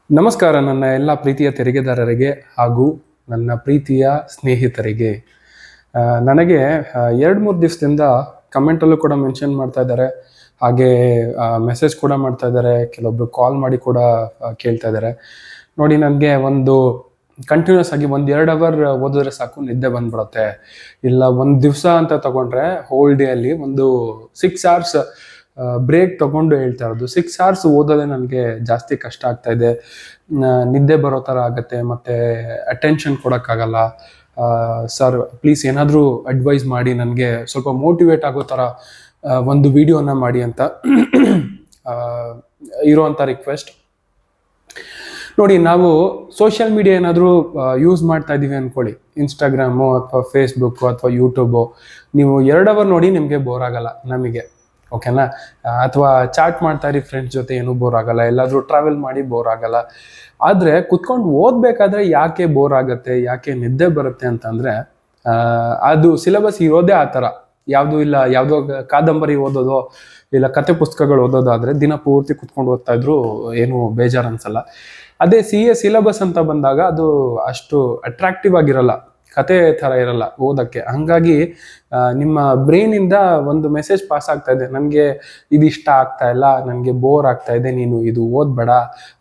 ನಮಸ್ಕಾರ ನನ್ನ ಎಲ್ಲ ಪ್ರೀತಿಯ ತೆರಿಗೆದಾರರಿಗೆ ಹಾಗೂ ನನ್ನ ಪ್ರೀತಿಯ ಸ್ನೇಹಿತರಿಗೆ. ನನಗೆ 2-3 ದಿವಸದಿಂದ ಕಮೆಂಟಲ್ಲೂ ಕೂಡ ಮೆನ್ಷನ್ ಮಾಡ್ತಾ ಇದ್ದಾರೆ, ಹಾಗೆ ಮೆಸೇಜ್ ಕೂಡ ಮಾಡ್ತಾ ಇದ್ದಾರೆ, ಕೆಲವೊಬ್ರು ಕಾಲ್ ಮಾಡಿ ಕೂಡ ಕೇಳ್ತಾ ಇದ್ದಾರೆ. ನೋಡಿ, ನನಗೆ ಒಂದು ಕಂಟಿನ್ಯೂಸ್ ಆಗಿ 1-2 ಅವರ್ ಓದಿದ್ರೆ ಸಾಕು ನಿದ್ದೆ ಬಂದ್ಬಿಡುತ್ತೆ. ಇಲ್ಲ 1 ದಿವಸ ಅಂತ ತಗೊಂಡ್ರೆ ಹೋಲ್ ಡೇ ಅಲ್ಲಿ ಒಂದು 6 ಅವರ್ಸ್ ಬ್ರೇಕ್ ತಗೊಂಡು ಹೇಳ್ತಾ ಇರೋದು. 6 ಅವರ್ಸ್ ಓದೋದೇ ನನಗೆ ಜಾಸ್ತಿ ಕಷ್ಟ ಆಗ್ತಾ ಇದೆ. ನಿದ್ದೆ ಬರೋ ಥರ ಆಗುತ್ತೆ, ಮತ್ತು ಅಟೆನ್ಷನ್ ಕೊಡೋಕ್ಕಾಗಲ್ಲ. ಸರ್ ಪ್ಲೀಸ್ ಏನಾದರೂ ಅಡ್ವೈಸ್ ಮಾಡಿ, ನನಗೆ ಸ್ವಲ್ಪ ಮೋಟಿವೇಟ್ ಆಗೋ ಥರ ಒಂದು ವಿಡಿಯೋನ ಮಾಡಿ ಅಂತ ಇರೋವಂಥ ರಿಕ್ವೆಸ್ಟ್. ನೋಡಿ, ನಾವು ಸೋಷಿಯಲ್ ಮೀಡಿಯಾ ಏನಾದರೂ ಯೂಸ್ ಮಾಡ್ತಾ ಇದ್ದೀವಿ ಅಂದ್ಕೊಳ್ಳಿ, ಇನ್ಸ್ಟಾಗ್ರಾಮು ಅಥವಾ ಫೇಸ್ಬುಕ್ಕು ಅಥವಾ ಯೂಟ್ಯೂಬು. ನೀವು 2 ಅವರ್ ನೋಡಿ ನಿಮಗೆ ಬೋರ್ ಆಗಲ್ಲ, ನಮಗೆ ಓಕೆನಾ. ಅಥವಾ ಚಾಟ್ ಮಾಡ್ತಾ ಇರಿ ಫ್ರೆಂಡ್ಸ್ ಜೊತೆ, ಏನೂ ಬೋರ್ ಆಗಲ್ಲ. ಎಲ್ಲಾದರೂ ಟ್ರಾವೆಲ್ ಮಾಡಿ ಬೋರ್ ಆಗಲ್ಲ. ಆದರೆ ಕುತ್ಕೊಂಡು ಓದಬೇಕಾದ್ರೆ ಯಾಕೆ ಬೋರ್ ಆಗುತ್ತೆ, ಯಾಕೆ ನಿದ್ದೆ ಬರುತ್ತೆ ಅಂತಂದರೆ, ಅದು ಸಿಲೆಬಸ್ ಇರೋದೇ ಆ ಥರ. ಯಾವುದೂ ಇಲ್ಲ, ಯಾವುದೋ ಕಾದಂಬರಿ ಓದೋದು ಇಲ್ಲ ಕತೆ ಪುಸ್ತಕಗಳು ಓದೋದಾದರೆ ದಿನ ಪೂರ್ತಿ ಕುತ್ಕೊಂಡು ಓದ್ತಾ ಇದ್ರು ಏನು ಬೇಜಾರು ಅನ್ಸಲ್ಲ. ಅದೇ CA ಸಿಲೆಬಸ್ ಅಂತ ಬಂದಾಗ ಅದು ಅಷ್ಟು ಅಟ್ರಾಕ್ಟಿವ್ ಆಗಿರಲ್ಲ, ಕತೆ ಥರ ಇರಲ್ಲ ಓದಕ್ಕೆ. ಹಾಗಾಗಿ ನಿಮ್ಮ ಬ್ರೈನಿಂದ ಒಂದು ಮೆಸೇಜ್ ಪಾಸ್ ಆಗ್ತಾ ಇದೆ, ನನಗೆ ಇದು ಇಷ್ಟ ಆಗ್ತಾ ಇಲ್ಲ, ನನಗೆ ಬೋರ್ ಆಗ್ತಾ ಇದೆ, ನೀನು ಇದು ಓದಬೇಡ,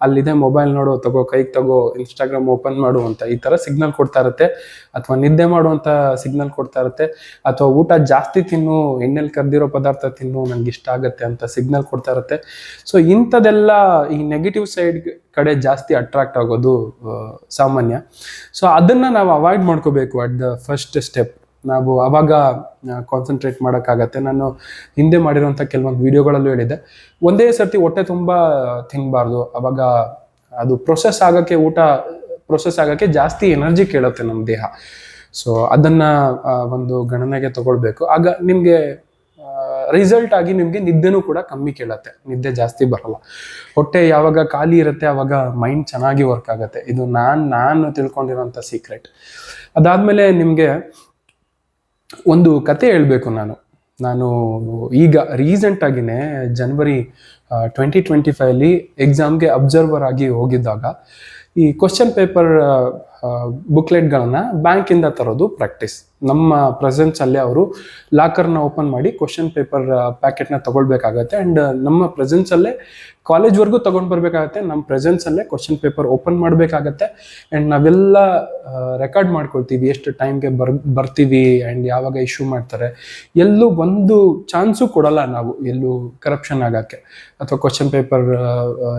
ಅಲ್ಲಿದೆ ಮೊಬೈಲ್ ನೋಡು, ತಗೋ ಕೈಗೆ ತಗೋ, ಇನ್ಸ್ಟಾಗ್ರಾಮ್ ಓಪನ್ ಮಾಡು ಅಂತ ಈ ಥರ ಸಿಗ್ನಲ್ ಕೊಡ್ತಾ ಇರುತ್ತೆ. ಅಥವಾ ನಿದ್ದೆ ಮಾಡುವಂಥ ಸಿಗ್ನಲ್ ಕೊಡ್ತಾ ಇರುತ್ತೆ. ಅಥವಾ ಊಟ ಜಾಸ್ತಿ ತಿನ್ನು, ಎಣ್ಣೆಲಿ ಕರ್ದಿರೋ ಪದಾರ್ಥ ತಿನ್ನು, ನನಗೆ ಇಷ್ಟ ಆಗುತ್ತೆ ಅಂತ ಸಿಗ್ನಲ್ ಕೊಡ್ತಾ ಇರುತ್ತೆ. ಸೊ ಇಂಥದ್ದೆಲ್ಲ ಈ ನೆಗೆಟಿವ್ ಸೈಡ್ ಕಡೆ ಜಾಸ್ತಿ ಅಟ್ರಾಕ್ಟ್ ಆಗೋದು ಸಾಮಾನ್ಯ. ಸೊ ಅದನ್ನು ನಾವು ಅವಾಯ್ಡ್ ಮಾಡ್ಕೋಬೇಕು ಅಟ್ ದ ಫಸ್ಟ್ ಸ್ಟೆಪ್. ನಾವು ಅವಾಗ ಕಾನ್ಸಂಟ್ರೇಟ್ ಮಾಡೋಕ್ಕಾಗತ್ತೆ. ನಾನು ಹಿಂದೆ ಮಾಡಿರೋಂಥ ಕೆಲವೊಂದು ವಿಡಿಯೋಗಳಲ್ಲೂ ಹೇಳಿದ್ದೆ, ಒಂದೇ ಸರ್ತಿ ಹೊಟ್ಟೆ ತುಂಬ ತಿನ್ನಬಾರ್ದು. ಅವಾಗ ಅದು ಪ್ರೊಸೆಸ್ ಆಗೋಕ್ಕೆ ಜಾಸ್ತಿ ಎನರ್ಜಿ ಕೇಳುತ್ತೆ ನಮ್ಮ ದೇಹ. ಸೊ ಅದನ್ನು ಒಂದು ಗಣನೆಗೆ ತಗೊಳ್ಬೇಕು. ಆಗ ನಿಮಗೆ ರಿಸಲ್ಟ್ ಆಗಿ ನಿಮಗೆ ನಿದ್ದೆನೂ ಕೂಡ ಕಮ್ಮಿ ಕೇಳುತ್ತೆ, ನಿದ್ದೆ ಜಾಸ್ತಿ ಬರಲ್ಲ. ಹೊಟ್ಟೆ ಯಾವಾಗ ಖಾಲಿ ಇರುತ್ತೆ ಆವಾಗ ಮೈಂಡ್ ಚೆನ್ನಾಗಿ ವರ್ಕ್ ಆಗುತ್ತೆ. ಇದು ನಾನು ತಿಳ್ಕೊಂಡಿರೋಂಥ ಸೀಕ್ರೆಟ್. ಅದಾದಮೇಲೆ ನಿಮಗೆ ಒಂದು ಕತೆ ಹೇಳಬೇಕು. ನಾನು ಈಗ ರೀಸೆಂಟಾಗಿಯೇ ಜನವರಿ 2025 ಎಕ್ಸಾಮ್ಗೆ ಅಬ್ಸರ್ವರ್ ಆಗಿ ಹೋಗಿದ್ದಾಗ ಈ ಕ್ವಶನ್ ಪೇಪರ್ ಬುಕ್ಲೆಟ್ಗಳನ್ನು ಬ್ಯಾಂಕಿಂದ ತರೋದು ಪ್ರಾಕ್ಟೀಸ್. ನಮ್ಮ ಪ್ರೆಸೆನ್ಸಲ್ಲೇ ಅವರು ಲಾಕರ್ನ ಓಪನ್ ಮಾಡಿ ಕ್ವಶನ್ ಪೇಪರ್ ಪ್ಯಾಕೆಟ್ನ ತೊಗೊಳ್ಬೇಕಾಗತ್ತೆ. ಆ್ಯಂಡ್ ನಮ್ಮ ಪ್ರೆಸೆನ್ಸಲ್ಲೇ ಕಾಲೇಜ್ವರೆಗೂ ತೊಗೊಂಡು ಬರಬೇಕಾಗತ್ತೆ. ನಮ್ಮ ಪ್ರೆಸೆನ್ಸಲ್ಲೇ ಕ್ವಶನ್ ಪೇಪರ್ ಓಪನ್ ಮಾಡಬೇಕಾಗತ್ತೆ. ಆ್ಯಂಡ್ ನಾವೆಲ್ಲ ರೆಕಾರ್ಡ್ ಮಾಡ್ಕೊಳ್ತೀವಿ, ಎಷ್ಟು ಟೈಮ್ಗೆ ಬರ್ತೀವಿ ಆ್ಯಂಡ್ ಯಾವಾಗ ಇಶ್ಯೂ ಮಾಡ್ತಾರೆ. ಎಲ್ಲೂ ಒಂದು ಚಾನ್ಸು ಕೊಡಲ್ಲ ನಾವು, ಎಲ್ಲೂ ಕರಪ್ಷನ್ ಆಗೋಕ್ಕೆ ಅಥವಾ ಕ್ವಶನ್ ಪೇಪರ್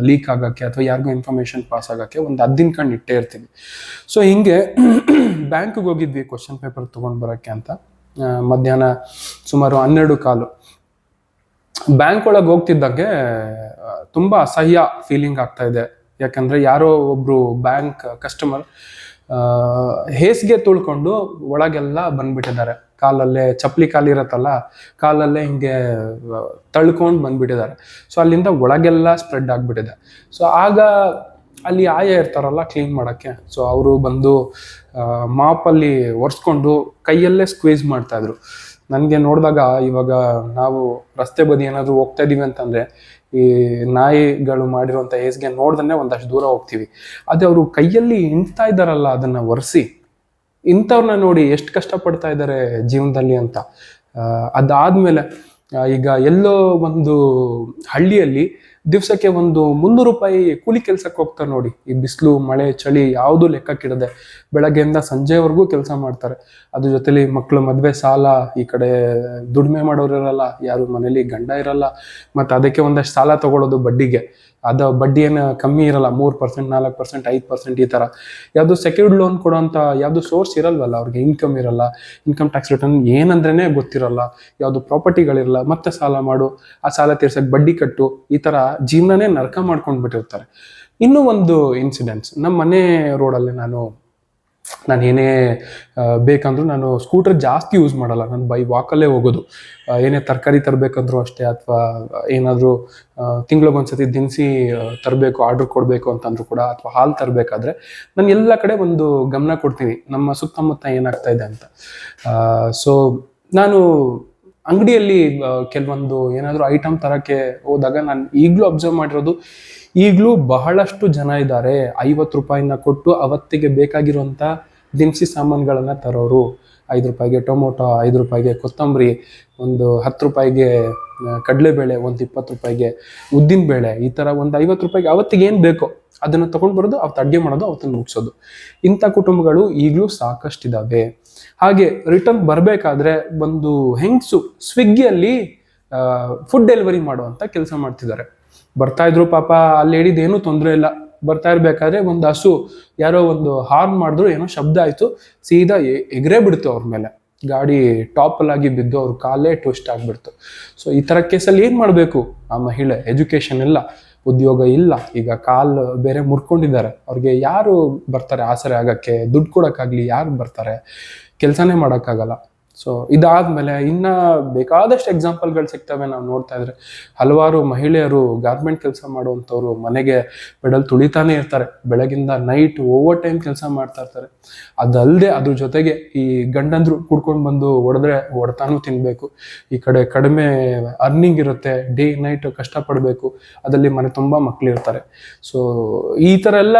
ಲೀಕ್ ಆಗೋಕ್ಕೆ ಅಥವಾ ಯಾರಿಗೂ ಇನ್ಫಾರ್ಮೇಷನ್ ಪಾಸ್ ಆಗೋಕ್ಕೆ ಒಂದು 10 ದಿನ ಕಂಡು ಇಟ್ಟೇ ಇರ್ತೀವಿ. ಸೊ ಹಿಂಗೆ ಬ್ಯಾಂಕಿಗೆ ಹೋಗಿದ್ವಿ ಕ್ವಶನ್ ಪೇಪರ್ ತೊಗೊಂಡು ಬರೋಕ್ಕೆ ಅಂತ. ಮಧ್ಯಾಹ್ನ ಸುಮಾರು 12:15 ಬ್ಯಾಂಕ್ ಒಳಗೆ ಹೋಗ್ತಿದ್ದಂಗೆ ತುಂಬ ಅಸಹ್ಯ ಫೀಲಿಂಗ್ ಆಗ್ತಾ ಇದೆ. ಯಾಕಂದರೆ ಯಾರೋ ಒಬ್ಬರು ಬ್ಯಾಂಕ್ ಕಸ್ಟಮರ್ ಹೇಸಿಗೆ ತುಳ್ಕೊಂಡು ಒಳಗೆಲ್ಲ ಬಂದ್ಬಿಟ್ಟಿದ್ದಾರೆ. ಕಾಲಲ್ಲೇ ಚಪ್ಪಲಿ ಕಾಲಿರತ್ತಲ್ಲ, ಕಾಲಲ್ಲೇ ಹಿಂಗೆ ತಳ್ಕೊಂಡು ಬಂದ್ಬಿಟ್ಟಿದ್ದಾರೆ. ಸೊ ಅಲ್ಲಿಂದ ಒಳಗೆಲ್ಲ ಸ್ಪ್ರೆಡ್ ಆಗಿಬಿಟ್ಟಿದೆ. ಸೊ ಆಗ ಅಲ್ಲಿ ಆಯ ಇರ್ತಾರಲ್ಲ ಕ್ಲೀನ್ ಮಾಡೋಕ್ಕೆ, ಸೊ ಅವರು ಬಂದು ಮಾಪಲ್ಲಿ ಒರೆಸ್ಕೊಂಡು ಕೈಯಲ್ಲೇ ಸ್ಕ್ವೀಸ್ ಮಾಡ್ತಾಯಿದ್ರು. ನನಗೆ ನೋಡಿದಾಗ, ಇವಾಗ ನಾವು ರಸ್ತೆ ಬದಿ ಏನಾದರೂ ಹೋಗ್ತಾ ಇದ್ದೀವಿ ಅಂತಂದರೆ ಈ ನಾಯಿಗಳು ಮಾಡಿರುವಂಥ ಹೇಸಿಗೆ ನೋಡ್ದೇ ಒಂದಷ್ಟು ದೂರ ಹೋಗ್ತೀವಿ. ಅದೇ ಅವರು ಕೈಯಲ್ಲಿ ಹಿಂಡ್ತಾ ಇದ್ದಾರಲ್ಲ ಅದನ್ನು ಒರೆಸಿ, ಇಂಥವ್ರನ್ನ ನೋಡಿ ಎಷ್ಟು ಕಷ್ಟಪಡ್ತಾ ಇದ್ದಾರೆ ಜೀವನದಲ್ಲಿ ಅಂತ. ಅದಾದಮೇಲೆ ಈಗ ಎಲ್ಲೋ ಒಂದು ಹಳ್ಳಿಯಲ್ಲಿ ದಿವಸಕ್ಕೆ ಒಂದು 300 ರೂಪಾಯಿ ಕೂಲಿ ಕೆಲಸಕ್ಕೆ ಹೋಗ್ತಾರೆ ನೋಡಿ. ಈ ಬಿಸಿಲು ಮಳೆ ಚಳಿ ಯಾವುದೂ ಲೆಕ್ಕಕ್ಕಿಡದೆ ಬೆಳಗ್ಗೆಯಿಂದ ಸಂಜೆವರೆಗೂ ಕೆಲಸ ಮಾಡ್ತಾರೆ. ಅದ್ರ ಜೊತೆಲಿ ಮಕ್ಕಳು ಮದುವೆ ಸಾಲ, ಈ ಕಡೆ ದುಡಿಮೆ ಮಾಡೋರು ಇರಲ್ಲ, ಯಾರು ಮನೇಲಿ ಗಂಡ ಇರಲ್ಲ, ಮತ್ತು ಅದಕ್ಕೆ ಒಂದಷ್ಟು ಸಾಲ ತಗೊಳ್ಳೋದು ಬಡ್ಡಿಗೆ. ಅದು ಬಡ್ಡಿ ಏನು ಕಮ್ಮಿ ಇರಲ್ಲ, 3%, 4%, 5% ಈ ಥರ. ಯಾವುದು ಸೆಕ್ಯೂರ್ಡ್ ಲೋನ್ ಕೊಡೋಂಥ ಯಾವುದು ಸೋರ್ಸ್ ಇರಲ್ವಲ್ಲ ಅವ್ರಿಗೆ, ಇನ್ಕಮ್ ಇರಲ್ಲ, ಇನ್ಕಮ್ ಟ್ಯಾಕ್ಸ್ ರಿಟರ್ನ್ ಏನಂದ್ರೇ ಗೊತ್ತಿರಲ್ಲ, ಯಾವುದು ಪ್ರಾಪರ್ಟಿಗಳಿರಲ್ಲ, ಮತ್ತೆ ಸಾಲ ಮಾಡು, ಆ ಸಾಲ ತೀರ್ಸಕ್ಕೆ ಬಡ್ಡಿ ಕಟ್ಟು, ಈ ಥರ ಜೀವನನೇ ನರಕ ಮಾಡ್ಕೊಂಡು ಬಿಟ್ಟಿರ್ತಾರೆ. ಇನ್ನೂ ಒಂದು ಇನ್ಸಿಡೆಂಟ್ಸ್, ನಮ್ಮ ಮನೆ ರೋಡಲ್ಲಿ ನಾನು ಏನೇ ಬೇಕಂದ್ರೂ ನಾನು ಸ್ಕೂಟರ್ ಜಾಸ್ತಿ ಯೂಸ್ ಮಾಡಲ್ಲ, ನಾನು ಬೈ ವಾಕಲ್ಲೇ ಹೋಗೋದು. ಏನೇ ತರಕಾರಿ ತರಬೇಕಂದ್ರೂ ಅಷ್ಟೇ, ಅಥವಾ ಏನಾದರೂ ತಿಂಗಳಿಗೊಂದ್ಸತಿ ದಿನಸಿ ತರಬೇಕು, ಆರ್ಡ್ರ್ ಕೊಡಬೇಕು ಅಂತಂದ್ರೂ ಕೂಡ, ಅಥವಾ ಹಾಲು ತರಬೇಕಾದ್ರೆ ನಾನು ಎಲ್ಲ ಕಡೆ ಒಂದು ಗಮನ ಕೊಡ್ತೀನಿ, ನಮ್ಮ ಸುತ್ತಮುತ್ತ ಏನಾಗ್ತಾ ಇದೆ ಅಂತ. ಸೊ ನಾನು ಅಂಗಡಿಯಲ್ಲಿ ಕೆಲವೊಂದು ಏನಾದರೂ ಐಟಮ್ ತರೋಕ್ಕೆ ಹೋದಾಗ ನಾನು ಈಗಲೂ ಅಬ್ಸರ್ವ್ ಮಾಡಿರೋದು, ಈಗಲೂ ಬಹಳಷ್ಟು ಜನ ಇದ್ದಾರೆ 50 ರೂಪಾಯಿನ ಕೊಟ್ಟು ಅವತ್ತಿಗೆ ಬೇಕಾಗಿರುವಂಥ ದಿನಸಿ ಸಾಮಾನುಗಳನ್ನು ತರೋರು. 5 ರೂಪಾಯಿಗೆ ಟೊಮೊಟೊ, 5 ರೂಪಾಯಿಗೆ ಕೊತ್ತಂಬರಿ, ಒಂದು 10 ರೂಪಾಯಿಗೆ ಕಡಲೆಬೇಳೆ, ಒಂದು 20 ರೂಪಾಯಿಗೆ ಉದ್ದಿನ ಬೇಳೆ, ಈ ಥರ ಒಂದು 50 ರೂಪಾಯಿಗೆ ಅವತ್ತಿಗೆ ಏನು ಬೇಕೋ ಅದನ್ನು ತೊಗೊಂಡು ಬರೋದು, ಅವತ್ತು ಅಡುಗೆ ಮಾಡೋದು, ಅವತ್ತನ್ನು ಮುಗಿಸೋದು. ಇಂಥ ಕುಟುಂಬಗಳು ಈಗಲೂ ಸಾಕಷ್ಟಿದ್ದಾವೆ. ಹಾಗೆ ರಿಟರ್ನ್ ಬರಬೇಕಾದ್ರೆ ಒಂದು ಹೆಂಗಸು ಸ್ವಿಗ್ಗಿಯಲ್ಲಿ ಫುಡ್ ಡೆಲಿವರಿ ಮಾಡುವಂಥ ಕೆಲಸ ಮಾಡ್ತಿದ್ದಾರೆ. ಬರ್ತಾ ಇದ್ರು ಪಾಪ, ಅಲ್ಲಿ ಹೇಳಿದ ಏನೂ ತೊಂದರೆ ಇಲ್ಲ. ಬರ್ತಾ ಇರ್ಬೇಕಾದ್ರೆ ಒಂದು ಹಸು ಯಾರೋ ಒಂದು ಹಾರ್ನ್ ಮಾಡಿದ್ರು, ಏನೋ ಶಬ್ದ ಆಯಿತು, ಸೀದಾ ಎಗರೇ ಬಿಡ್ತು ಅವ್ರ ಮೇಲೆ. ಗಾಡಿ ಟಾಪಲ್ಲಾಗಿ ಬಿದ್ದು ಅವ್ರ ಕಾಲೇ ಟ್ವಿಸ್ಟ್ ಆಗಿಬಿಡ್ತು. ಸೊ ಈ ಥರ ಕೇಸಲ್ಲಿ ಏನು ಮಾಡಬೇಕು? ಆ ಮಹಿಳೆ ಎಜುಕೇಷನ್ ಇಲ್ಲ, ಉದ್ಯೋಗ ಇಲ್ಲ, ಈಗ ಕಾಲು ಬೇರೆ ಮುರ್ಕೊಂಡಿದ್ದಾರೆ. ಅವ್ರಿಗೆ ಯಾರು ಬರ್ತಾರೆ ಆಸರೆ ಆಗೋಕ್ಕೆ? ದುಡ್ಡು ಕೊಡೋಕ್ಕಾಗಲಿ ಯಾರು ಬರ್ತಾರೆ? ಕೆಲಸನೇ ಮಾಡೋಕ್ಕಾಗಲ್ಲ. ಸೊ ಇದಾದ್ಮೇಲೆ ಇನ್ನ ಬೇಕಾದಷ್ಟು ಎಕ್ಸಾಂಪಲ್ಗಳು ಸಿಗ್ತವೆ. ನಾವು ನೋಡ್ತಾ ಇದ್ರೆ ಹಲವಾರು ಮಹಿಳೆಯರು ಗಾರ್ಮೆಂಟ್ ಕೆಲಸ ಮಾಡುವಂಥವ್ರು ಮನೆಗೆ ಬೆಡಲ್ ತುಳಿತಾನೆ ಇರ್ತಾರೆ. ಬೆಳಗಿಂದ ನೈಟ್ ಓವರ್ ಟೈಮ್ ಕೆಲಸ ಮಾಡ್ತಾ ಇರ್ತಾರೆ. ಅದಲ್ಲದೆ ಅದ್ರ ಜೊತೆಗೆ ಈ ಗಂಡಂದ್ರು ಕುಡ್ಕೊಂಡು ಬಂದು ಹೊಡೆದ್ರೆ ಹೊಡ್ತಾನು ತಿನ್ಬೇಕು. ಈ ಕಡೆ ಕಡಿಮೆ ಅರ್ನಿಂಗ್ ಇರುತ್ತೆ, ಡೇ ನೈಟ್ ಕಷ್ಟಪಡಬೇಕು. ಅದರಲ್ಲಿ ಮನೆ ತುಂಬ ಮಕ್ಕಳಿರ್ತಾರೆ. ಸೊ ಈ ಥರ ಎಲ್ಲ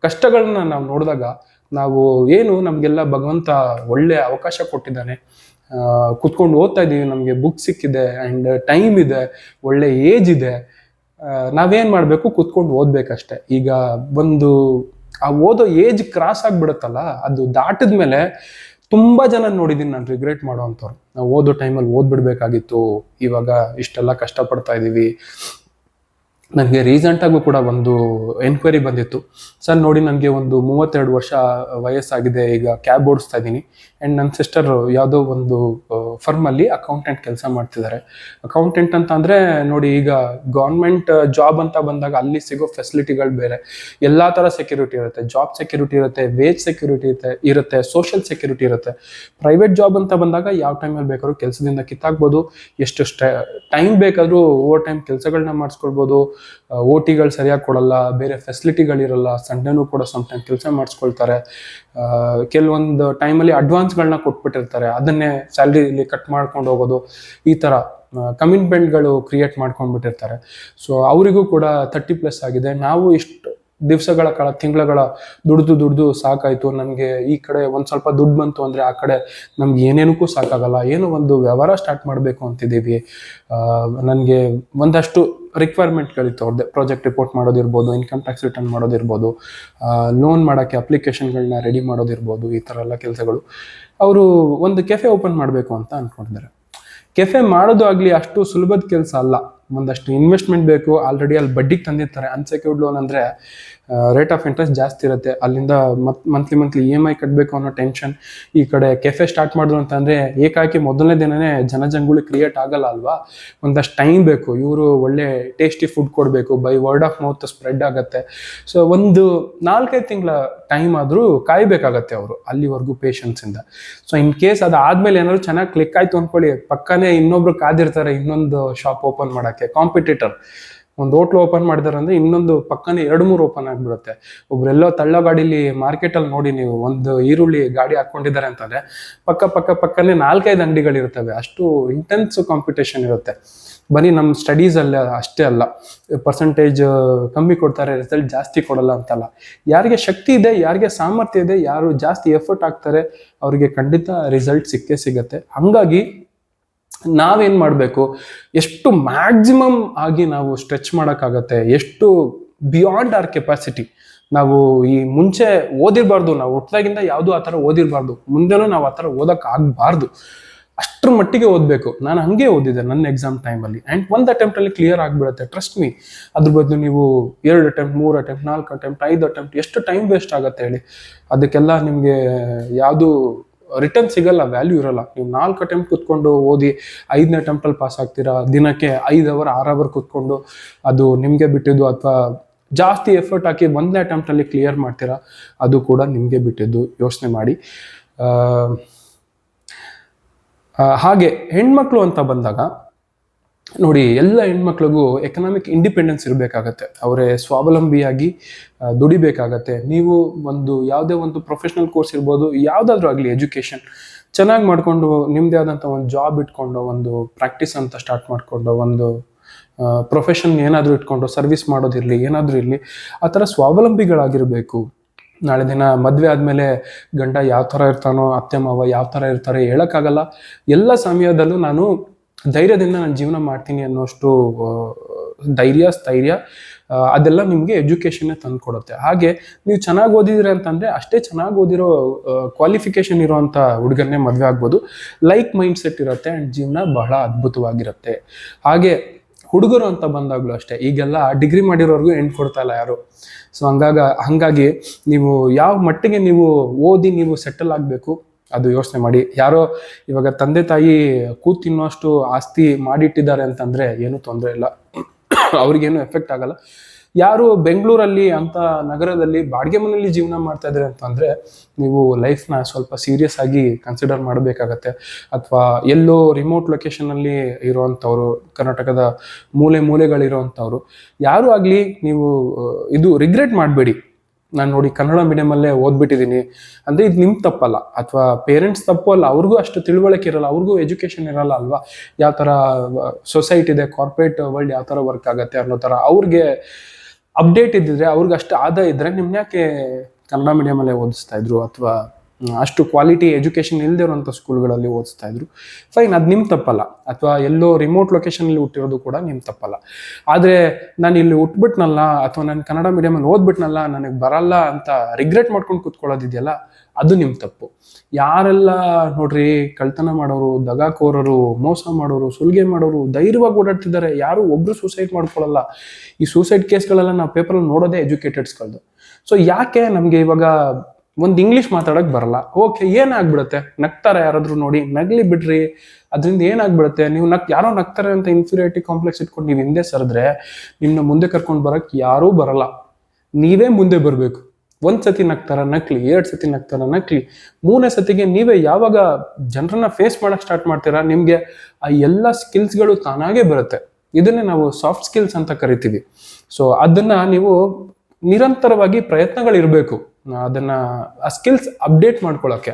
ಕಷ್ಟಗಳನ್ನ ನಾವು ನೋಡಿದಾಗ ನಾವು ಏನು ನಮಗೆಲ್ಲ ಭಗವಂತ ಒಳ್ಳೆ ಅವಕಾಶ ಕೊಟ್ಟಿದ್ದಾನೆ, ಕುತ್ಕೊಂಡು ಓದ್ತಾ ಇದ್ದೀವಿ, ನಮಗೆ ಬುಕ್ ಸಿಕ್ಕಿದೆ ಆ್ಯಂಡ್ ಟೈಮ್ ಇದೆ, ಒಳ್ಳೆ ಏಜ್ ಇದೆ, ನಾವೇನು ಮಾಡಬೇಕು? ಕುತ್ಕೊಂಡು ಓದಬೇಕಷ್ಟೆ. ಈಗ ಒಂದು ಆ ಓದೋ ಏಜ್ ಕ್ರಾಸ್ ಆಗಿಬಿಡುತ್ತಲ್ಲ, ಅದು ದಾಟಿದ ಮೇಲೆ ತುಂಬ ಜನ ನೋಡಿದ್ದೀನಿ ನಾನು ರಿಗ್ರೆಟ್ ಮಾಡೋ ಅಂಥವ್ರು. ನಾವು ಓದೋ ಟೈಮಲ್ಲಿ ಓದ್ಬಿಡ್ಬೇಕಾಗಿತ್ತು, ಇವಾಗ ಇಷ್ಟೆಲ್ಲ ಕಷ್ಟಪಡ್ತಾ ಇದ್ದೀವಿ. ನನಗೆ ರೀಸೆಂಟಾಗೂ ಕೂಡ ಒಂದು ಎನ್ಕ್ವೈರಿ ಬಂದಿತ್ತು. ಸರ್ ನೋಡಿ, ನನಗೆ ಒಂದು 32 ವರ್ಷ ವಯಸ್ಸಾಗಿದೆ, ಈಗ ಕ್ಯಾಬ್ ಓಡಿಸ್ತಾ ಇದ್ದೀನಿ, ಆ್ಯಂಡ್ ನನ್ನ ಸಿಸ್ಟರ್ ಯಾವುದೋ ಒಂದು ಫರ್ಮಲ್ಲಿ ಅಕೌಂಟೆಂಟ್ ಕೆಲಸ ಮಾಡ್ತಿದ್ದಾರೆ. ಅಕೌಂಟೆಂಟ್ ಅಂತ ಅಂದರೆ ನೋಡಿ, ಈಗ ಗೌರ್ಮೆಂಟ್ ಜಾಬ್ ಅಂತ ಬಂದಾಗ ಅಲ್ಲಿ ಸಿಗೋ ಫೆಸಿಲಿಟಿಗಳು ಬೇರೆ, ಎಲ್ಲ ಥರ ಸೆಕ್ಯೂರಿಟಿ ಇರುತ್ತೆ. ಜಾಬ್ ಸೆಕ್ಯೂರಿಟಿ ಇರುತ್ತೆ, ವೇಜ್ ಸೆಕ್ಯೂರಿಟಿ ಇರುತ್ತೆ, ಸೋಷಿಯಲ್ ಸೆಕ್ಯೂರಿಟಿ ಇರುತ್ತೆ. ಪ್ರೈವೇಟ್ ಜಾಬ್ ಅಂತ ಬಂದಾಗ ಯಾವ ಟೈಮಲ್ಲಿ ಬೇಕಾದ್ರೂ ಕೆಲಸದಿಂದ ಕಿತ್ತಾಕ್ಬೋದು, ಎಷ್ಟು ಟೈಮ್ ಬೇಕಾದರೂ ಓವರ್ ಟೈಮ್ ಕೆಲಸಗಳನ್ನ ಮಾಡಿಸ್ಕೊಳ್ಬೋದು. OTಗಳು ಸರಿಯಾಗಿ ಕೊಡಲ್ಲ, ಬೇರೆ ಫೆಸಿಲಿಟಿಗಳಿರಲ್ಲ, ಸಂಡೇನೂ ಕೂಡ ಸಮ್ಟೈಮ್ ಕೆಲಸ ಮಾಡಿಸ್ಕೊಳ್ತಾರೆ. ಕೆಲವೊಂದು ಟೈಮಲ್ಲಿ ಅಡ್ವಾನ್ಸ್ಗಳನ್ನ ಕೊಟ್ಬಿಟ್ಟಿರ್ತಾರೆ, ಅದನ್ನೇ ಸ್ಯಾಲ್ರಿಲಿ ಕಟ್ ಮಾಡ್ಕೊಂಡು ಹೋಗೋದು. ಈ ಥರ ಕಮಿಟ್ಮೆಂಟ್ಗಳು ಕ್ರಿಯೇಟ್ ಮಾಡ್ಕೊಂಡ್ಬಿಟ್ಟಿರ್ತಾರೆ. ಸೊ ಅವರಿಗೂ ಕೂಡ 30+ ಆಗಿದೆ. ನಾವು ಇಷ್ಟು ದಿವಸಗಳ ಕಾಲ, ತಿಂಗಳ ದುಡ್ದು ಸಾಕಾಯಿತು, ನನಗೆ ಈ ಕಡೆ ಒಂದು ಸ್ವಲ್ಪ ದುಡ್ಡು ಬಂತು ಅಂದರೆ ಆ ಕಡೆ ನಮ್ಗೆ ಏನೇನಕ್ಕೂ ಸಾಕಾಗಲ್ಲ, ಏನೋ ಒಂದು ವ್ಯವಹಾರ ಸ್ಟಾರ್ಟ್ ಮಾಡಬೇಕು ಅಂತಿದ್ದೀವಿ, ನನಗೆ ಒಂದಷ್ಟು ರಿಕ್ವೈರ್ಮೆಂಟ್ಗಳಿತ್ತು ಅವ್ರದ್ದೇ. ಪ್ರಾಜೆಕ್ಟ್ ರಿಪೋರ್ಟ್ ಮಾಡೋದಿರ್ಬೋದು, ಇನ್ಕಮ್ ಟ್ಯಾಕ್ಸ್ ರಿಟರ್ನ್ ಮಾಡೋದಿರ್ಬೋದು, ಲೋನ್ ಮಾಡೋಕ್ಕೆ ಅಪ್ಲಿಕೇಶನ್ಗಳನ್ನ ರೆಡಿ ಮಾಡೋದಿರ್ಬೋದು, ಈ ಥರ ಎಲ್ಲ ಕೆಲಸಗಳು. ಅವರು ಒಂದು ಕೆಫೆ ಓಪನ್ ಮಾಡಬೇಕು ಅಂತ ಅಂದ್ಕೊಂಡಿದ್ದಾರೆ. ಕೆಫೆ ಮಾಡೋದು ಆಗಲಿ ಅಷ್ಟು ಸುಲಭದ ಕೆಲಸ ಅಲ್ಲ, ಒಂದಷ್ಟು ಇನ್ವೆಸ್ಟ್ಮೆಂಟ್ ಬೇಕು. ಆಲ್ರೆಡಿ ಅಲ್ಲಿ ಬಡ್ಡಿಗೆ ತಂದಿರ್ತಾರೆ. ಅನ್ಸೆಕ್ಯೂರ್ಡ್ ಲೋನ್ ಅಂದರೆ ರೇಟ್ ಆಫ್ ಇಂಟ್ರೆಸ್ಟ್ ಜಾಸ್ತಿ ಇರುತ್ತೆ, ಅಲ್ಲಿಂದ ಮಂತ್ಲಿ EMI ಕಟ್ಟಬೇಕು ಅನ್ನೋ ಟೆನ್ಷನ್. ಈ ಕಡೆ ಕೆಫೆ ಸ್ಟಾರ್ಟ್ ಮಾಡಿದ್ರು ಅಂತಂದರೆ ಏಕಾಕಿ ಮೊದಲನೇ ದಿನನೇ ಜನಜಂಗುಳಿ ಕ್ರಿಯೇಟ್ ಆಗಲ್ಲ ಅಲ್ವಾ, ಒಂದಷ್ಟು ಟೈಮ್ ಬೇಕು. ಇವರು ಒಳ್ಳೆ ಟೇಸ್ಟಿ ಫುಡ್ ಕೊಡಬೇಕು, by word of mouth spread ಆಗುತ್ತೆ. ಸೊ ಒಂದು 4-5 ತಿಂಗಳ ಟೈಮ್ ಆದರೂ ಕಾಯಬೇಕಾಗತ್ತೆ ಅವರು, ಅಲ್ಲಿವರೆಗೂ ಪೇಷನ್ಸಿಂದ. ಸೊ ಇನ್ ಕೇಸ್ ಅದಾದಮೇಲೆ ಏನಾದ್ರು ಚೆನ್ನಾಗಿ ಕ್ಲಿಕ್ ಆಯಿತು ಅಂದ್ಕೊಳ್ಳಿ, ಪಕ್ಕನೇ ಇನ್ನೊಬ್ರು ಕಾದಿರ್ತಾರೆ ಇನ್ನೊಂದು ಶಾಪ್ ಓಪನ್ ಮಾಡೋಕ್ಕೆ. ಕಾಂಪಿಟೇಟರ್ ಒಂದು ಹೋಟ್ಲು ಓಪನ್ ಮಾಡಿದಾರೆ ಅಂದರೆ ಇನ್ನೊಂದು ಪಕ್ಕನೇ 2-3 ಓಪನ್ ಆಗಿಬಿಡುತ್ತೆ. ಒಬ್ರೆಲ್ಲೋ ತಳ್ಳೋ ಗಾಡೀಲಿ ಮಾರ್ಕೆಟಲ್ಲಿ ನೋಡಿ ನೀವು, ಒಂದು ಈರುಳ್ಳಿ ಗಾಡಿ ಹಾಕ್ಕೊಂಡಿದ್ದಾರೆ ಅಂತಂದರೆ ಪಕ್ಕನೇ 4-5 ಅಂಗಡಿಗಳಿರ್ತವೆ. ಅಷ್ಟು ಇಂಟೆನ್ಸ್ ಕಾಂಪಿಟೇಷನ್ ಇರುತ್ತೆ. ಬರೀ ನಮ್ಮ ಸ್ಟಡೀಸಲ್ಲೇ ಅಷ್ಟೇ ಅಲ್ಲ, ಪರ್ಸೆಂಟೇಜ್ ಕಮ್ಮಿ ಕೊಡ್ತಾರೆ, ರಿಸಲ್ಟ್ ಜಾಸ್ತಿ ಕೊಡಲ್ಲ ಅಂತಲ್ಲ. ಯಾರಿಗೆ ಶಕ್ತಿ ಇದೆ, ಯಾರಿಗೆ ಸಾಮರ್ಥ್ಯ ಇದೆ, ಯಾರು ಜಾಸ್ತಿ ಎಫರ್ಟ್ ಹಾಕ್ತಾರೆ, ಅವರಿಗೆ ಖಂಡಿತ ರಿಸಲ್ಟ್ ಸಿಕ್ಕೇ ಸಿಗತ್ತೆ. ಹಾಗಾಗಿ ನಾವೇನು ಮಾಡಬೇಕು, ಎಷ್ಟು ಮ್ಯಾಕ್ಸಿಮಮ್ ಆಗಿ ನಾವು ಸ್ಟ್ರೆಚ್ ಮಾಡೋಕ್ಕಾಗತ್ತೆ, ಎಷ್ಟು ಬಿಯಾಂಡ್ ಆರ್ ಕೆಪಾಸಿಟಿ. ನಾವು ಈ ಮುಂಚೆ ಓದಿರಬಾರ್ದು, ನಾವು ಹುಟ್ಟಿದಾಗಿಂದ ಯಾವುದೂ ಆ ಥರ ಓದಿರಬಾರ್ದು, ಮುಂದೆನೂ ನಾವು ಆ ಥರ ಓದೋಕ್ಕಾಗಬಾರ್ದು. ಅಷ್ಟರ ಮಟ್ಟಿಗೆ ಓದಬೇಕು. ನಾನು ಹಾಗೆ ಓದಿದ್ದೆ ನನ್ನ ಎಕ್ಸಾಮ್ ಟೈಮಲ್ಲಿ, ಆ್ಯಂಡ್ ಒಂದು ಅಟೆಂಪ್ಟಲ್ಲಿ ಕ್ಲಿಯರ್ ಆಗಿಬಿಡುತ್ತೆ, ಟ್ರಸ್ಟ್ ಮೀ. ಅದ್ರ ಬದಲು ನೀವು 2 ಅಟೆಂಪ್ಟ್, 3 ಅಟೆಂಪ್ಟ್, 4 ಅಟೆಂಪ್ಟ್, 5 ಅಟೆಂಪ್ಟ್, ಎಷ್ಟು ಟೈಮ್ ವೇಸ್ಟ್ ಆಗುತ್ತೆ ಹೇಳಿ. ಅದಕ್ಕೆಲ್ಲ ನಿಮಗೆ ಯಾವುದು ರಿಟರ್ನ್ ಸಿಗಲ್ಲ, ವ್ಯಾಲ್ಯೂ ಇರಲ್ಲ. ನೀವು 4 ಅಟೆಂಪ್ಟ್ ಕೂತ್ಕೊಂಡು ಓದಿ 5ನೇ ಅಟೆಂಪ್ಟಲ್ಲಿ ಪಾಸ್ ಆಗ್ತೀರಾ, ದಿನಕ್ಕೆ 5 ಅವರ್ 6 ಅವರ್ ಕೂತ್ಕೊಂಡು, ಅದು ನಿಮಗೆ ಬಿಟ್ಟಿದ್ದು. ಅಥವಾ ಜಾಸ್ತಿ ಎಫರ್ಟ್ ಹಾಕಿ 1ನೇ ಅಟೆಂಪ್ಟಲ್ಲಿ ಕ್ಲಿಯರ್ ಮಾಡ್ತೀರಾ, ಅದು ಕೂಡ ನಿಮಗೆ ಬಿಟ್ಟಿದ್ದು. ಯೋಚನೆ ಮಾಡಿ. ಹಾಗೆ ಹೆಣ್ಮಕ್ಳು ಅಂತ ಬಂದಾಗ ನೋಡಿ, ಎಲ್ಲ ಹೆಣ್ಮಕ್ಳಿಗೂ ಎಕನಾಮಿಕ್ ಇಂಡಿಪೆಂಡೆನ್ಸ್ ಇರಬೇಕಾಗತ್ತೆ. ಅವರೇ ಸ್ವಾವಲಂಬಿಯಾಗಿ ದುಡಿಬೇಕಾಗತ್ತೆ. ನೀವು ಯಾವುದೇ ಒಂದು ಪ್ರೊಫೆಷ್ನಲ್ ಕೋರ್ಸ್ ಇರ್ಬೋದು, ಯಾವುದಾದ್ರೂ ಆಗಲಿ, ಎಜುಕೇಷನ್ ಚೆನ್ನಾಗಿ ಮಾಡಿಕೊಂಡು ನಿಮ್ಮದೇ ಆದಂಥ ಒಂದು ಜಾಬ್ ಇಟ್ಕೊಂಡು, ಒಂದು ಪ್ರಾಕ್ಟೀಸ್ ಅಂತ ಸ್ಟಾರ್ಟ್ ಮಾಡಿಕೊಂಡು, ಒಂದು ಪ್ರೊಫೆಷನ್ ಏನಾದರೂ ಇಟ್ಕೊಂಡು ಸರ್ವಿಸ್ ಮಾಡೋದಿರಲಿ, ಏನಾದರೂ ಇರಲಿ, ಆ ಥರ ಸ್ವಾವಲಂಬಿಗಳಾಗಿರಬೇಕು. ನಾಳೆ ದಿನ ಮದುವೆ ಆದಮೇಲೆ ಗಂಡ ಯಾವ ಥರ ಇರ್ತಾನೋ, ಅತ್ತೆ ಮಾವ ಯಾವ ಥರ ಇರ್ತಾರೆ ಹೇಳೋಕ್ಕಾಗಲ್ಲ. ಎಲ್ಲ ಸಮಯದಲ್ಲೂ ನಾನು ಧೈರ್ಯದಿಂದ ನಾನು ಜೀವನ ಮಾಡ್ತೀನಿ ಅನ್ನೋಷ್ಟು ಸ್ಥೈರ್ಯ ಅದೆಲ್ಲ ನಿಮಗೆ ಎಜುಕೇಷನ್ನೇ ತಂದು ಕೊಡುತ್ತೆ. ಹಾಗೆ ನೀವು ಚೆನ್ನಾಗಿ ಓದಿದ್ರಿ ಅಂತಂದರೆ ಅಷ್ಟೇ ಚೆನ್ನಾಗಿ ಓದಿರೋ ಕ್ವಾಲಿಫಿಕೇಷನ್ ಇರೋವಂಥ ಹುಡುಗನ್ನೇ ಮದುವೆ ಆಗ್ಬೋದು. ಲೈಕ್ ಮೈಂಡ್ ಸೆಟ್ ಇರುತ್ತೆ ಆ್ಯಂಡ್ ಜೀವನ ಬಹಳ ಅದ್ಭುತವಾಗಿರುತ್ತೆ. ಹಾಗೆ ಹುಡುಗರು ಅಂತ ಬಂದಾಗಲೂ ಅಷ್ಟೇ, ಈಗೆಲ್ಲ ಡಿಗ್ರಿ ಮಾಡಿರೋರ್ಗೂ ಹೆಣ್ಣು ಕೊಡ್ತಾ ಇಲ್ಲ ಯಾರು. ಸೊ ಹಾಗಾಗಿ ನೀವು ಯಾವ ಮಟ್ಟಿಗೆ ನೀವು ಓದಿ ನೀವು ಸೆಟಲ್ ಆಗಬೇಕು ಅದು ಯೋಚನೆ ಮಾಡಿ. ಯಾರೋ ಇವಾಗ ತಂದೆ ತಾಯಿ ತಿನ್ನೋಷ್ಟು ಆಸ್ತಿ ಮಾಡಿಟ್ಟಿದ್ದಾರೆ ಅಂತಂದರೆ ಏನೂ ತೊಂದರೆ ಇಲ್ಲ, ಅವ್ರಿಗೇನು ಎಫೆಕ್ಟ್ ಆಗಲ್ಲ. ಯಾರು ಬೆಂಗಳೂರಲ್ಲಿ ಅಂತ ನಗರದಲ್ಲಿ ಬಾಡಿಗೆ ಮನೆಯಲ್ಲಿ ಜೀವನ ಮಾಡ್ತಾ ಇದ್ದಾರೆ ಅಂತಂದರೆ ನೀವು ಲೈಫ್ನ ಸ್ವಲ್ಪ ಸೀರಿಯಸ್ ಆಗಿ ಕನ್ಸಿಡರ್ ಮಾಡಬೇಕಾಗತ್ತೆ. ಅಥವಾ ಎಲ್ಲೋ ರಿಮೋಟ್ ಲೊಕೇಶನಲ್ಲಿ ಇರುವಂಥವ್ರು, ಕರ್ನಾಟಕದ ಮೂಲೆಗಳಿರೋವಂಥವ್ರು ಯಾರೂ ಆಗಲಿ ನೀವು ಇದು ರಿಗ್ರೆಟ್ ಮಾಡಬೇಡಿ. ನಾನು ನೋಡಿ ಕನ್ನಡ ಮೀಡಿಯಮಲ್ಲೇ ಓದ್ಬಿಟ್ಟಿದ್ದೀನಿ ಅಂದರೆ ಇದು ನಿಮ್ಮ ತಪ್ಪಲ್ಲ, ಅಥವಾ ಪೇರೆಂಟ್ಸ್ ತಪ್ಪು ಅಲ್ಲ, ಅವ್ರಿಗೂ ಅಷ್ಟು ತಿಳುವಳಿಕೆ ಇರಲ್ಲ, ಅವ್ರಿಗೂ ಎಜುಕೇಷನ್ ಇರಲ್ಲ ಅಲ್ವಾ. ಯಾವ ಥರ ಸೊಸೈಟಿ ಇದೆ, ಕಾರ್ಪೊರೇಟ್ ವರ್ಲ್ಡ್ ಯಾವ ಥರ ವರ್ಕ್ ಆಗುತ್ತೆ ಅನ್ನೋ ಥರ ಅವ್ರಿಗೆ ಅಪ್ಡೇಟ್ ಇದ್ದಿದ್ರೆ, ಅವ್ರಿಗೆ ಅಷ್ಟು ಆದಾಯ ಇದ್ದರೆ ನಿಮ್ನ ಯಾಕೆ ಕನ್ನಡ ಮೀಡಿಯಮಲ್ಲೇ ಓದಿಸ್ತಾ ಇದ್ರು, ಅಥವಾ ಅಷ್ಟು ಕ್ವಾಲಿಟಿ ಎಜುಕೇಷನ್ ಇಲ್ಲದೆ ಇರೋಂಥ ಸ್ಕೂಲ್ಗಳಲ್ಲಿ ಓದಿಸ್ತಾ ಇದ್ರು. ಫೈನ್, ಅದು ನಿಮ್ಮ ತಪ್ಪಲ್ಲ. ಅಥವಾ ಎಲ್ಲೋ ರಿಮೋಟ್ ಲೊಕೇಶನಲ್ಲಿ ಹುಟ್ಟಿರೋದು ಕೂಡ ನಿಮ್ಮ ತಪ್ಪಲ್ಲ. ಆದರೆ ನಾನು ಇಲ್ಲಿ ಹುಟ್ಬಿಟ್ನಲ್ಲ, ಅಥವಾ ನಾನು ಕನ್ನಡ ಮೀಡಿಯಮಲ್ಲಿ ಓದ್ಬಿಟ್ನಲ್ಲ, ನನಗೆ ಬರಲ್ಲ ಅಂತ ರಿಗ್ರೆಟ್ ಮಾಡ್ಕೊಂಡು ಕೂತ್ಕೊಳ್ಳೋದಿದೆಯಲ್ಲ, ಅದು ನಿಮ್ಮ ತಪ್ಪು. ಯಾರೆಲ್ಲ ನೋಡ್ರಿ ಕಳ್ತನ ಮಾಡೋರು, ದಗಾಕೋರರು, ಮೋಸ ಮಾಡೋರು, ಸುಲಿಗೆ ಮಾಡೋರು ಧೈರ್ಯವಾಗಿ ಓಡಾಡ್ತಿದ್ದಾರೆ, ಯಾರು ಒಬ್ರು ಸೂಸೈಡ್ ಮಾಡ್ಕೊಳ್ಳಲ್ಲ. ಈ ಸೂಸೈಡ್ ಕೇಸ್ಗಳೆಲ್ಲ ನಾವು ಪೇಪರಲ್ಲಿ ನೋಡೋದೇ ಎಜುಕೇಟೆಡ್ಸ್ಗಳದ್ದು. ಸೊ ಯಾಕೆ ನಮಗೆ ಇವಾಗ ಒಂದು ಇಂಗ್ಲೀಷ್ ಮಾತಾಡೋಕೆ ಬರಲ್ಲ, ಓಕೆ ಏನಾಗ್ಬಿಡುತ್ತೆ, ನಗ್ತಾರೆ ಯಾರಾದರೂ ನೋಡಿ, ನಗ್ಲಿ ಬಿಡ್ರಿ, ಅದರಿಂದ ಏನಾಗ್ಬಿಡುತ್ತೆ. ನೀವು ಯಾರೋ ನಗ್ತಾರೆ ಅಂತ ಇನ್ಫೀರಿಯಾರಿಟಿ ಕಾಂಪ್ಲೆಕ್ಸ್ ಇಟ್ಕೊಂಡು ನೀವು ಹಿಂದೆ ಸರಿದ್ರೆ ನಿಮ್ಮನ್ನ ಮುಂದೆ ಕರ್ಕೊಂಡು ಬರೋಕ್ಕೆ ಯಾರೂ ಬರಲ್ಲ, ನೀವೇ ಮುಂದೆ ಬರಬೇಕು. ಒಂದು ಸತಿ ನಗ್ತಾರ ನಕ್ಲಿ, 2 ಸತಿ ನಗ್ತಾರ ನಕ್ಲಿ, 3ನೇ ಸತಿಗೆ ನೀವೇ ಯಾವಾಗ ಜನರನ್ನ ಫೇಸ್ ಮಾಡೋಕ್ಕೆ ಸ್ಟಾರ್ಟ್ ಮಾಡ್ತೀರಾ, ನಿಮಗೆ ಆ ಎಲ್ಲ ಸ್ಕಿಲ್ಸ್ಗಳು ತಾನಾಗೇ ಬರುತ್ತೆ. ಇದನ್ನೇ ನಾವು ಸಾಫ್ಟ್ ಸ್ಕಿಲ್ಸ್ ಅಂತ ಕರಿತೀವಿ. ಸೊ ಅದನ್ನು ನೀವು ನಿರಂತರವಾಗಿ ಪ್ರಯತ್ನಗಳಿರಬೇಕು. ಆ ಸ್ಕಿಲ್ಸ್ ಅಪ್ಡೇಟ್ ಮಾಡ್ಕೊಳ್ಳೋಕ್ಕೆ.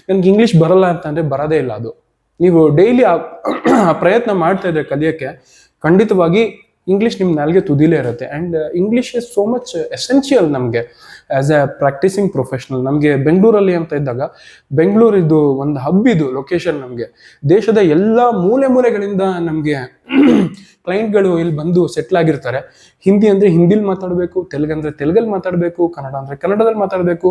ನನಗೆ ಇಂಗ್ಲೀಷ್ ಬರಲ್ಲ ಅಂತಂದರೆ ಬರೋದೇ ಇಲ್ಲ. ಅದು ನೀವು ಡೈಲಿ ಆ ಪ್ರಯತ್ನ ಮಾಡ್ತಾ ಇದ್ರೆ ಕಲಿಯೋಕ್ಕೆ, ಖಂಡಿತವಾಗಿ ಇಂಗ್ಲೀಷ್ ನಿಮ್ಮ ನಾಲ್ಗೆ ತುದಿಲೇ ಇರುತ್ತೆ. And English is so much essential ನಮಗೆ ಆ್ಯಸ್ ಎ ಪ್ರಾಕ್ಟೀಸಿಂಗ್ ಪ್ರೊಫೆಷನಲ್. ನಮಗೆ ಬೆಂಗಳೂರಲ್ಲಿ ಅಂತ ಇದ್ದಾಗ, ಬೆಂಗಳೂರಿದು ಒಂದು ಹಬ್, ಇದು ಲೊಕೇಶನ್. ನಮಗೆ ದೇಶದ ಎಲ್ಲ ಮೂಲೆಗಳಿಂದ ನಮಗೆ ಕ್ಲೈಂಟ್ಗಳು ಇಲ್ಲಿ ಬಂದು ಸೆಟ್ಲ್ ಆಗಿರ್ತಾರೆ. ಹಿಂದಿ ಅಂದರೆ ಹಿಂದಿಲಿ ಮಾತಾಡಬೇಕು, ತೆಲುಗು ಅಂದರೆ ತೆಲುಗಲ್ಲಿ ಮಾತಾಡಬೇಕು, ಕನ್ನಡ ಅಂದರೆ ಕನ್ನಡದಲ್ಲಿ ಮಾತಾಡಬೇಕು.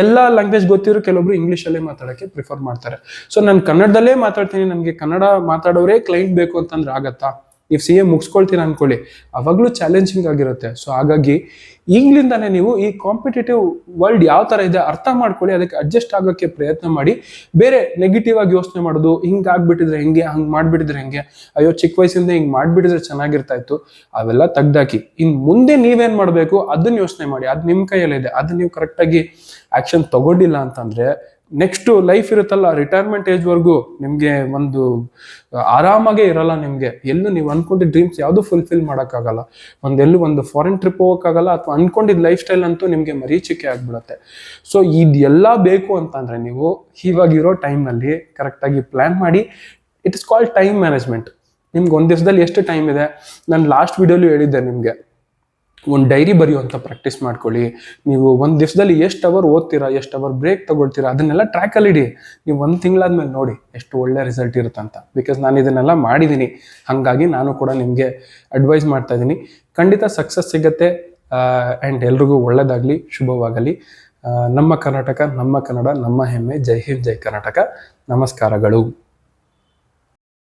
ಎಲ್ಲ ಲ್ಯಾಂಗ್ವೇಜ್ ಗೊತ್ತಿರೋ ಕೆಲವೊಬ್ರು ಇಂಗ್ಲೀಷಲ್ಲೇ ಮಾತಾಡೋಕ್ಕೆ ಪ್ರಿಫರ್ ಮಾಡ್ತಾರೆ. ಸೊ ನಾನು ಕನ್ನಡದಲ್ಲೇ ಮಾತಾಡ್ತೀನಿ, ನನಗೆ ಕನ್ನಡ ಮಾತಾಡೋರೇ ಕ್ಲೈಂಟ್ ಬೇಕು ಅಂತಂದ್ರೆ ಆಗತ್ತಾ? ನೀವು CA ಮುಗಿಸ್ಕೊಳ್ತೀರಾ ಅನ್ಕೊಳ್ಳಿ, ಅವಾಗಲೂ ಚಾಲೆಂಜಿಂಗ್ ಆಗಿರುತ್ತೆ. ಸೊ ಹಾಗಾಗಿ ಈಗಲಿಂದಾನೇ ನೀವು ಈ ಕಾಂಪಿಟೇಟಿವ್ ವರ್ಲ್ಡ್ ಯಾವ ಥರ ಇದೆ ಅರ್ಥ ಮಾಡ್ಕೊಳ್ಳಿ, ಅದಕ್ಕೆ ಅಡ್ಜಸ್ಟ್ ಆಗೋಕ್ಕೆ ಪ್ರಯತ್ನ ಮಾಡಿ. ಬೇರೆ ನೆಗೆಟಿವ್ ಆಗಿ ಯೋಚನೆ ಮಾಡೋದು, ಹಿಂಗೆ ಆಗ್ಬಿಟ್ಟಿದ್ರೆ ಹೆಂಗೆ, ಹಂಗೆ ಮಾಡಿಬಿಟ್ಟಿದ್ರೆ ಹೆಂಗೆ, ಅಯ್ಯೋ ಚಿಕ್ಕ ವಯಸ್ಸಿಂದ ಹಿಂಗೆ ಮಾಡಿಬಿಟ್ಟಿದ್ರೆ ಚೆನ್ನಾಗಿರ್ತಾ ಇತ್ತು, ಅವೆಲ್ಲ ತೆಗ್ದಾಕಿ ಇನ್ನು ಮುಂದೆ ನೀವೇನು ಮಾಡಬೇಕು ಅದನ್ನು ಯೋಚನೆ ಮಾಡಿ. ಅದು ನಿಮ್ಮ ಕೈಯಲ್ಲಿದೆ. ಅದು ನೀವು ಕರೆಕ್ಟಾಗಿ ಆ್ಯಕ್ಷನ್ ತಗೊಂಡಿಲ್ಲ ಅಂತಂದರೆ ನೆಕ್ಸ್ಟು ಲೈಫ್ ಇರುತ್ತಲ್ಲ, ರಿಟೈರ್ಮೆಂಟ್ ಏಜ್ವರೆಗೂ ನಿಮಗೆ ಒಂದು ಆರಾಮಾಗೇ ಇರಲ್ಲ. ನಿಮಗೆ ಎಲ್ಲೂ ನೀವು ಅಂದ್ಕೊಂಡಿದ್ದ ಡ್ರೀಮ್ಸ್ ಯಾವುದೂ ಫುಲ್ಫಿಲ್ ಮಾಡೋಕ್ಕಾಗಲ್ಲ. ಒಂದು ಫಾರಿನ್ ಟ್ರಿಪ್ ಹೋಗೋಕ್ಕಾಗಲ್ಲ, ಅಥವಾ ಅಂದ್ಕೊಂಡಿದ್ದ ಲೈಫ್ ಸ್ಟೈಲ್ ಅಂತೂ ನಿಮಗೆ ಮರೀಚಿಕೆ ಆಗಿಬಿಡುತ್ತೆ. ಸೊ ಇದೆಲ್ಲ ಬೇಕು ಅಂತಂದರೆ ನೀವು ಇವಾಗಿರೋ ಟೈಮ್ನಲ್ಲಿ ಕರೆಕ್ಟಾಗಿ ಪ್ಲ್ಯಾನ್ ಮಾಡಿ. It is called time management. ನಿಮ್ಗೆ ಒಂದು ದಿವಸದಲ್ಲಿ ಎಷ್ಟು ಟೈಮ್ ಇದೆ, ನಾನು ಲಾಸ್ಟ್ ವಿಡಿಯೋಲಿ ಹೇಳಿದ್ದೆ ನಿಮಗೆ, ಒಂದು ಡೈರಿ ಬರೆಯುವಂಥ ಪ್ರಾಕ್ಟೀಸ್ ಮಾಡ್ಕೊಳ್ಳಿ. ನೀವು ಒಂದು ದಿವಸದಲ್ಲಿ ಎಷ್ಟು ಅವರ್ ಓದ್ತೀರಾ, ಎಷ್ಟು ಅವರ್ ಬ್ರೇಕ್ ತಗೊಳ್ತೀರಾ, ಅದನ್ನೆಲ್ಲ ಟ್ರ್ಯಾಕಲ್ಲಿ ಇಡಿ. ನೀವು 1 ತಿಂಗಳಾದ್ಮೇಲೆ ನೋಡಿ ಎಷ್ಟು ಒಳ್ಳೆ ರಿಸಲ್ಟ್ ಇರುತ್ತಂತ. ಬಿಕಾಸ್ ನಾನು ಇದನ್ನೆಲ್ಲ ಮಾಡಿದ್ದೀನಿ, ಹಾಗಾಗಿ ನಾನು ಕೂಡ ನಿಮಗೆ ಅಡ್ವೈಸ್ ಮಾಡ್ತಾ ಇದ್ದೀನಿ. ಖಂಡಿತ ಸಕ್ಸಸ್ ಸಿಗುತ್ತೆ. ಆ್ಯಂಡ್ ಎಲ್ರಿಗೂ ಒಳ್ಳೆಯದಾಗಲಿ, ಶುಭವಾಗಲಿ. ನಮ್ಮ ಕರ್ನಾಟಕ, ನಮ್ಮ ಕನ್ನಡ, ನಮ್ಮ ಹೆಮ್ಮೆ. ಜೈ ಹಿಂದ್, ಜೈ ಕರ್ನಾಟಕ. ನಮಸ್ಕಾರಗಳು.